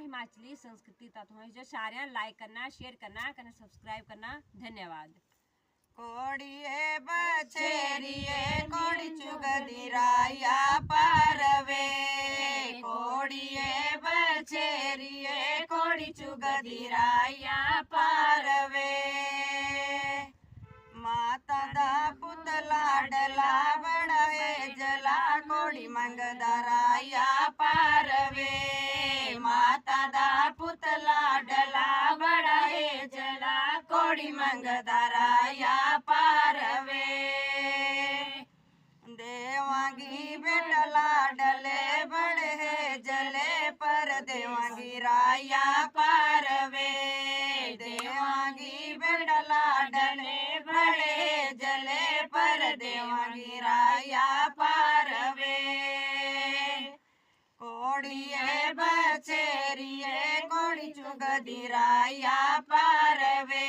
हिमाचली संस्कृति तत्व जो सारे लाइक करना, शेयर करना, सब्सक्राइब करना। धन्यवाद। कोड़िए बछेरिए कोड़ी चुगदी राया पारवे, कोड़िए बछेरिए कोड़ी चुगदी राया पारवे। माता दा पुतला डला बड़े जला कोड़ी मंगदा राया पारवे, माता दा पुतला डला बड़े जला कोड़ी मंगदा राया पारवे। देवांगी बेटला डले बड़े जले पर देवांगी राया पारवे, देवांगी बेटला डले बड़े जले पर देवांगी राया पारवे। कोड़िए बछेरिए कोड़ी चुगदी राया पारवे,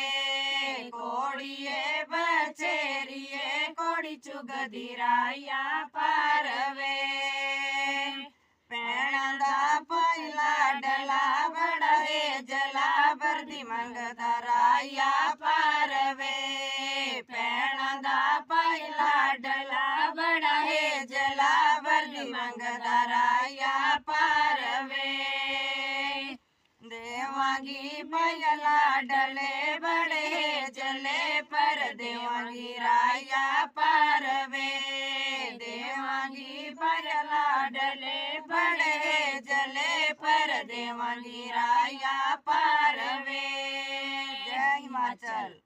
कोड़िए बछेरिए कोड़ी चुगदी राया पारवे। पैणदा पहिला डला बड़े जला बर्दी मंगदा राया पारवे, पैणदा पहिला डला बड़े जला बर्दी मंगदा राया पारवे। देवांगी पयला डले बड़े जले पर देवांगी राया पारवे, देवांगी पयला डले बड़े जले पर देवांगी राया पारवे। जय हिमाचल।